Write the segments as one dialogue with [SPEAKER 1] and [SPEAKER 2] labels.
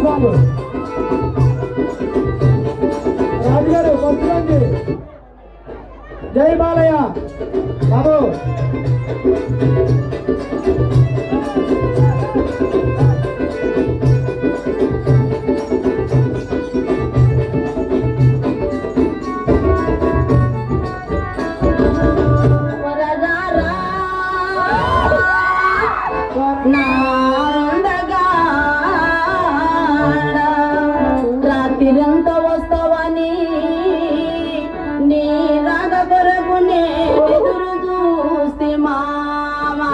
[SPEAKER 1] బాబు రాజుగారు పట్టుకోండి. జై బాలయ్య బాబు.
[SPEAKER 2] రాత్రిరంతా వస్తావని నీ రాగ కొరకునే ఎదురు చూస్తే మామా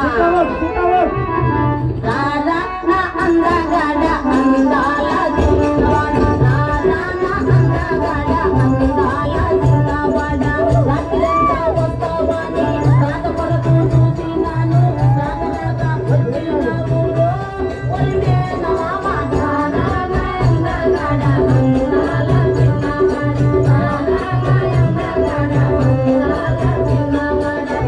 [SPEAKER 2] రాధా నా అందగాడ అందాల చిన్నవాడు రాధా నా అందగాడ అందాల చిన్నవాడ రాత్రిరంతా వస్తావని రాగ కొరకు చూసి నాను రాగ వచ్చినావు ఒరిమే నా మాట రాధా అందగాడ అందాల చిన్నవాడు రాధా అందగాడ అందాల చిన్నవాడు.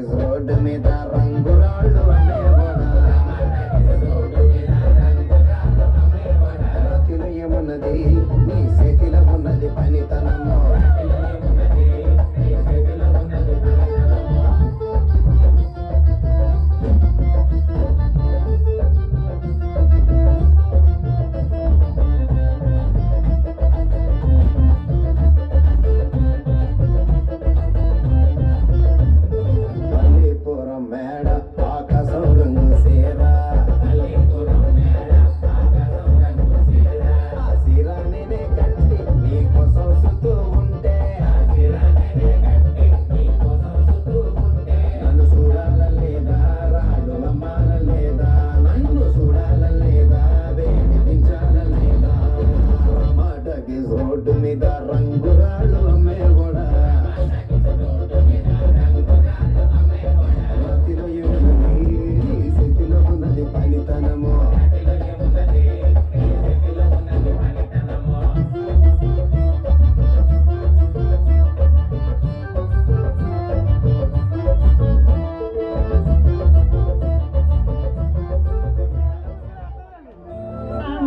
[SPEAKER 3] రోడ్డు మీద రంగురాళ్ళు రాతిలో ఏమున్నది నీ చేతిలో ఉన్నది పనితనము. మేడ ఆకాశం రంగు సేరా ఆ సీరా నేనే కట్టి నీకోసం సుతూ ఉంటే నన్ను చూడాల లేదా రాడు అమ్మాల లేదా నన్ను చూడాల లేదా వేడించాల లేదా మాటకి రోడ్డు మీద రంగురాళ్ళు అమ్మే కూడా పనితనము.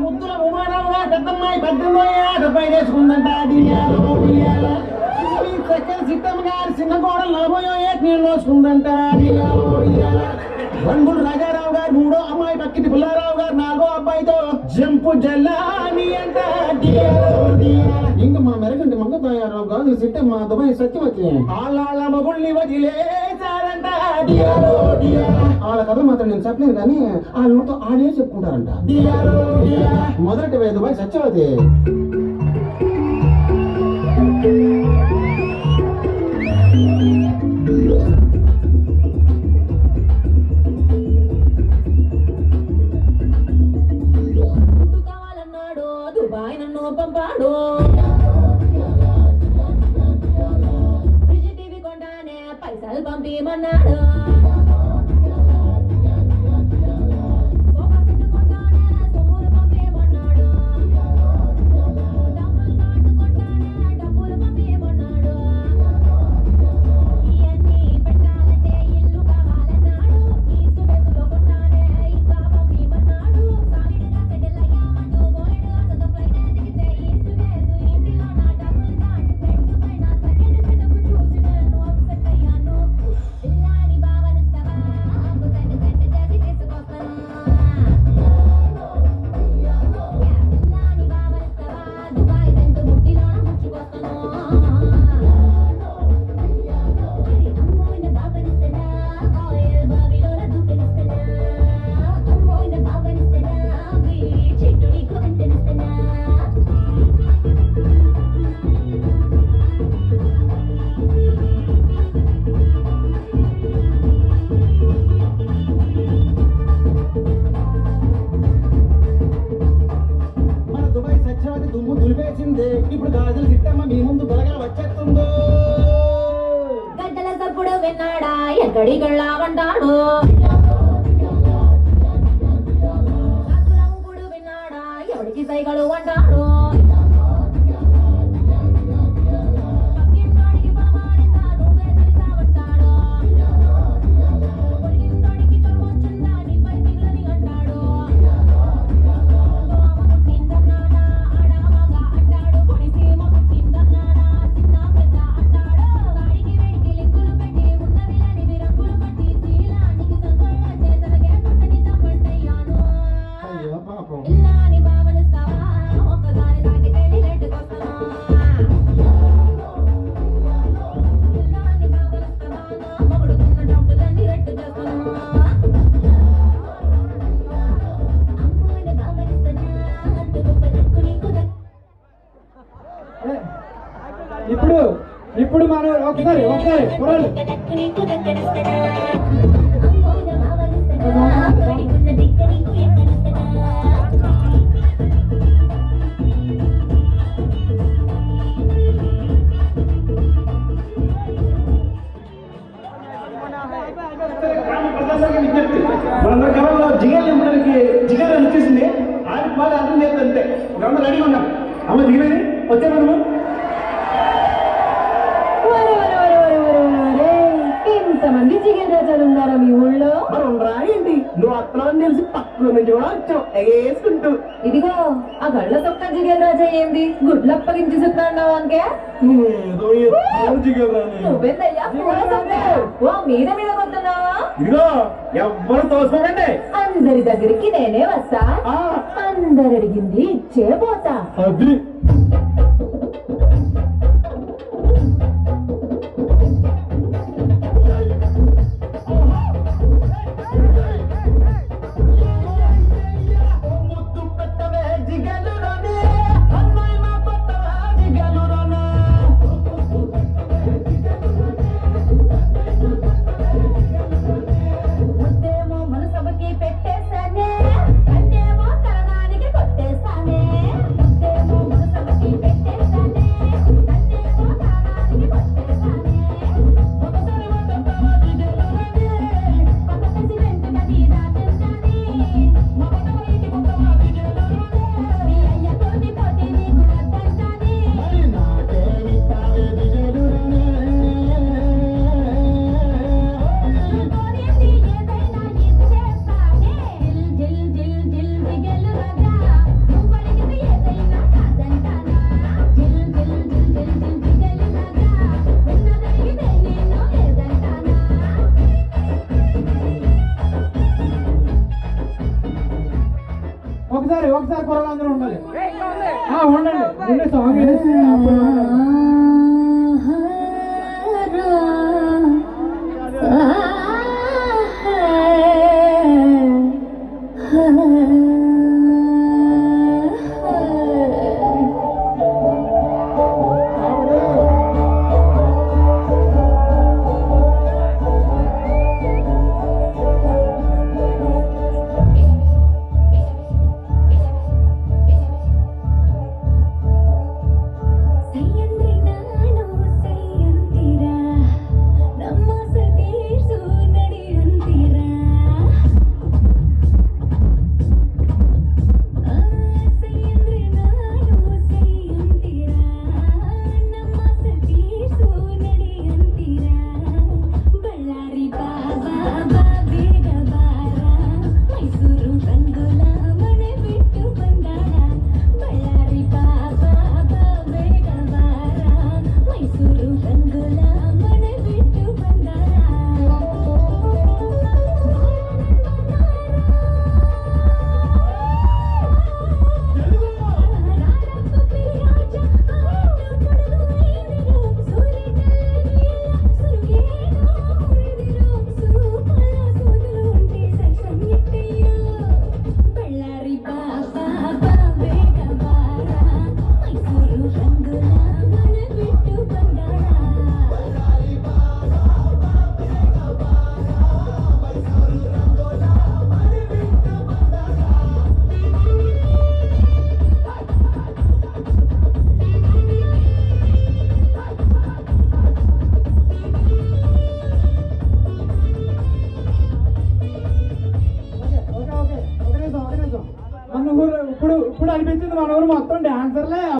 [SPEAKER 1] ముద్దుల ఉమారావుగా పెద్దమ్మాయి 70 వేసుకుందంట. చక్కెర సిద్ధమ్మ గారి చిన్న కోడలు 40 నీళ్ళు వేసుకుందంట. రంగులు రాజారావు గారు 3వ అమ్మాయి పక్కిటి పుల్లారావు గారు 4వ అబ్బాయితో జంపు జల్లాని అంట. ఇంకా మా మెరగండి మంగతాయారావు గారు సిట్టే మా దుబాయ్ సత్యవతి వాళ్ళ మగుళ్ళని వదిలేశారంట. వాళ్ళ కథ మాత్రం నేను చెప్పలేదు కానీ వాళ్ళ నోటితో ఆడే చెప్పుకుంటారంట. మొదటి దుబాయ్ సత్యవతి.
[SPEAKER 2] కావాలన్నాడు దుబాయ్ నన్ను పంపాడు. టీవీ కొండానే పైసలు పంపిమన్నాడు. భావన
[SPEAKER 1] తెలిసిందే ఇప్పుడు గాజులు సిట్టమ్మ మీ ముందు త్వరగా వచ్చేస్తుందో.
[SPEAKER 2] గడ్డల సప్పుడు విన్నాడా ఎక్కడి గళ్ళావంటాడు అగ్రముడు విన్నాడా ఎవడికి సైగలు అంటాడు పక్కింటోడికి పరమాడిందా నువ్వే తెలిసావంటాడు పొరిగింటోడికి చొరవొచ్చిందా నీపై మిగిలని అంటాడు దోమ పుట్టిందన్నాడా ఆడామగా అంటాడు పొడిసీమ పుట్టిందన్నాడా చిన్న పెద్ద అంటాడు వాడికి వేడికి లింకులు పెట్టి ఉన్నవి లేనివి రంగులు పట్టి శీలానికి సంకళ్ళ చేతలకే పుట్టని చంపట్టయ్యాను
[SPEAKER 1] అయ్యో పాపం.
[SPEAKER 2] ఇల్లాని భావనిస్తావా ఒక్కసారి దాటికెళ్ళి లెట్టుకొస్తావా ఇల్లాని భావనిస్తావా నా మొగుడుకున్న డబ్బులన్నీ రెట్టు చేస్తావా అమ్మోని భావనిస్తానా అంత గొప్ప దక్కు నీకు
[SPEAKER 4] ఇప్పుడు మనం ఒకసారి కుర్రాళ్ళు
[SPEAKER 2] దక్కు నీకు దక్కనిస్తానా అమ్మోని భావనిస్తానా వాడికున్న దిక్కు నీకు ఎక్కనిస్తానా
[SPEAKER 1] మనందరి కాలంలో జిగేలు నింపడానికి జిగేలు వచ్చేసింది. ఆడికి బాగా అర్థం చేస్తుంది అంతే. అందరూ రెడీగా ఉన్నాం. అమ్మ జిగేది వచ్చే మనము
[SPEAKER 2] ఇంతమంది చికెన్ రాజాలు ఉన్నారా మీ ఊళ్ళో
[SPEAKER 1] మనం రాయండి. నువ్వు అత్తలో తెలిసి పక్కన నుంచి కూడా వచ్చావు ఎగేసుకుంటూ.
[SPEAKER 2] ఇదిగో ఆ గళ్ళ సొక్క చికెన్ రాజా ఏంది గుడ్లు అప్పగించి చెప్తున్నావు అంకే నువ్వేందయ్యా పూల సొక్క? ఓ మీద కొడుతున్నావా
[SPEAKER 1] ఇదిగో ఎవ్వరు తోసుకోకండి.
[SPEAKER 2] అందరి దగ్గరికి నేనే వస్తా అందరు అడిగింది ఇచ్చే పోతా
[SPEAKER 1] అది ముద్దు పెట్టవే జిగలు రానే అన్నయ్య నా కొట్టవే జిగలు రానే.
[SPEAKER 2] ముద్దేమో మనసభకి పెట్టేశానే కన్నేమో కరణానికి కొట్టేశానే ముద్దేమో మనసభకి పెట్టేశానే కన్నేమో కరణానికి కొట్టేశానే ఒకసారి వంటంతావా జిగలు రానే పక్కసి వెంటనే దాచించానే మొదట వైటి కొట్టవా జిగలు రానే మీ అయ్యతోటి పోటీ నీకు రద్దంటానే
[SPEAKER 1] మరి నాకే ఇస్తావే జిగలు రానే.
[SPEAKER 2] కోరేది ఏదైనా ఇచ్చేస్తానే జిల్ జిల్ జిల్ జిల్ జిగలు రాజా నువ్వు అడిగితే ఏదైనా కాదంటానా జిల్ జిల్ జిల్ జిల్ జిల్ జిగలు రాజా ఉన్నదడిగితే నేను లేదంటానా
[SPEAKER 4] ఒకసారి కుర్రాళ్ళు అందరూ ఉండాలి. ఉండండి ముందే సాంగ్ వేసి అప్పుడు
[SPEAKER 2] సయ్యంద్రి
[SPEAKER 4] మన ఊరు మొత్తం డాన్సర్లే.